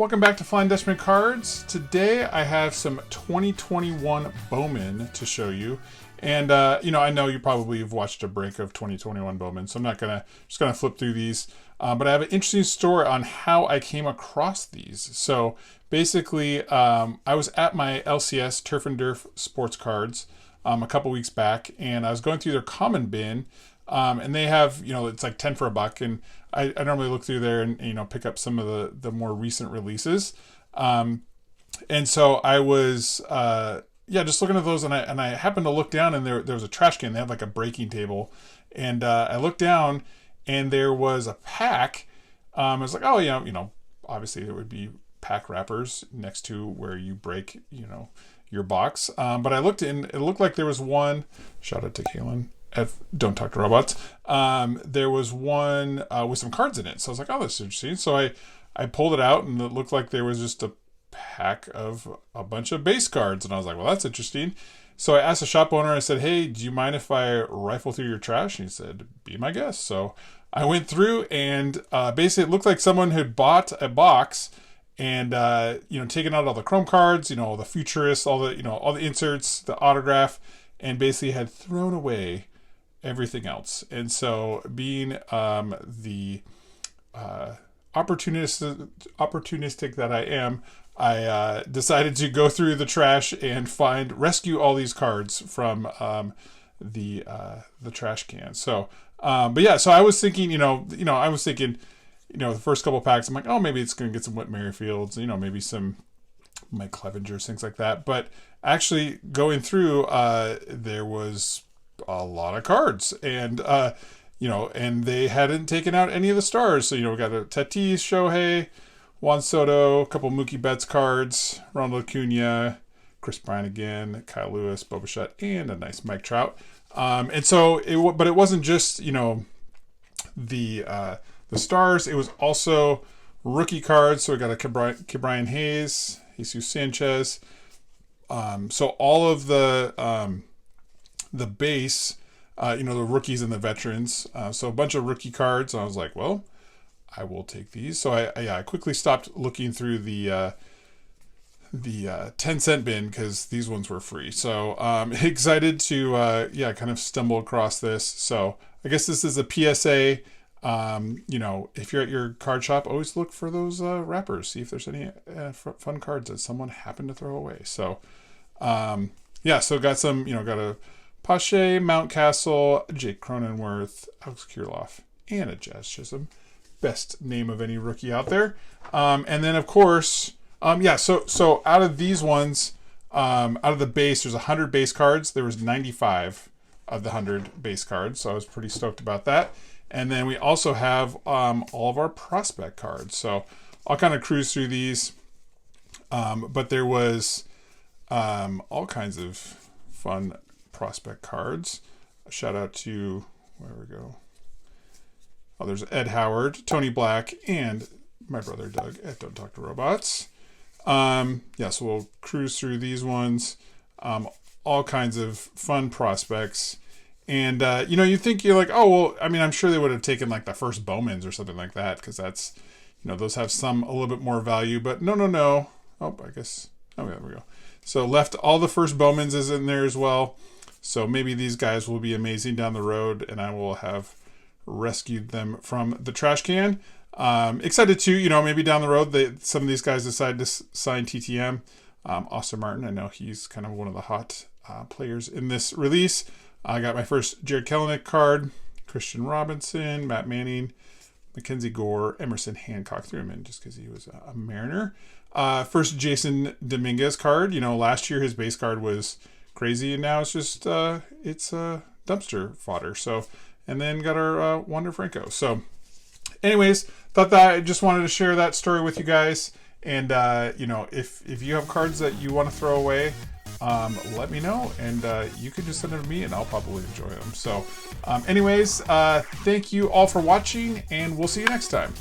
Welcome back to Flying Dutchman Cards. Today I have some 2021 Bowman to show you. And, I know you probably have watched a break of 2021 Bowman, so I'm not just gonna flip through these. But I have an interesting story on how I came across these. So basically, I was at my LCS Turf and Durf Sports Cards a couple weeks back, and I was going through their common bin. And they have, it's like 10 for a buck. And I normally look through there and, pick up some of the more recent releases. And so I was, just looking at those, and I happened to look down, and there was a trash can. They had like a breaking table. And I looked down, and there was a pack. I was like, oh, obviously there would be pack wrappers next to where you break, your box. But I looked in, it looked like there was one, shout out to Kaylin at Don't Talk to Robots. There was one with some cards in it. So I was like, oh, that's interesting. So I pulled it out, and it looked like there was just a pack of a bunch of base cards. And I was like, well, that's interesting. So I asked the shop owner, I said, hey, do you mind if I rifle through your trash? And he said, be my guest. So I went through, and basically it looked like someone had bought a box and, taken out all the chrome cards, the futurists, all the inserts, the autograph, and basically had thrown away everything else. And so being the opportunistic that I am, I decided to go through the trash and rescue all these cards from the trash can. So so I was thinking, the first couple packs, I'm like, oh, maybe it's going to get some Whit Merrifields, maybe some Mike Clevengers, things like that. But actually going through, there was a lot of cards, and and they hadn't taken out any of the stars. So we got a Tatis, Shohei, Juan Soto, a couple Mookie Betts cards, Ronald Acuna, Chris Bryant again, Kyle Lewis, Bo Bichette, and a nice Mike Trout. And so it wasn't just the stars. It was also rookie cards. So we got a Ke'Bryan Hayes, Jesus Sanchez. So all of the base, the rookies and the veterans. So a bunch of rookie cards. I was like, well, I will take these. So I quickly stopped looking through the 10-cent bin because these ones were free. So excited to kind of stumble across this. So I guess this is a PSA. If you're at your card shop, always look for those wrappers. See if there's any fun cards that someone happened to throw away. So so got some, got a Pache, Mountcastle, Jake Cronenworth, Alex Kirilloff, and a Jazz Chisholm. Best name of any rookie out there. And then of course, so out of these ones, out of the base, there's 100 base cards. There was 95 of the 100 base cards. So I was pretty stoked about that. And then we also have all of our prospect cards. So I'll kind of cruise through these. But there was all kinds of fun prospect cards. A shout out to, where we go? Oh, there's Ed Howard, Tony Black, and my brother Doug at Don't Talk to Robots. So we'll cruise through these ones. All kinds of fun prospects. And, you think you're like, oh, well, I mean, I'm sure they would have taken like the first Bowmans or something like that, because that's, those have a little bit more value. But no. Oh, I guess, there we go. So left all the first Bowmans is in there as well. So maybe these guys will be amazing down the road, and I will have rescued them from the trash can. Excited to, maybe down the road, some of these guys decide to sign TTM. Austin Martin, I know he's kind of one of the hot players in this release. I got my first Jared Kelenic card, Christian Robinson, Matt Manning, Mackenzie Gore, Emerson Hancock. Threw him in just because he was a Mariner. First Jason Dominguez card. Last year his base card was crazy, and now it's just it's dumpster fodder. So, and then got our Wander Franco. So anyways, thought that I just wanted to share that story with you guys. And if you have cards that you want to throw away, let me know, and you can just send them to me, and I'll probably enjoy them. So anyways, thank you all for watching, and we'll see you next time.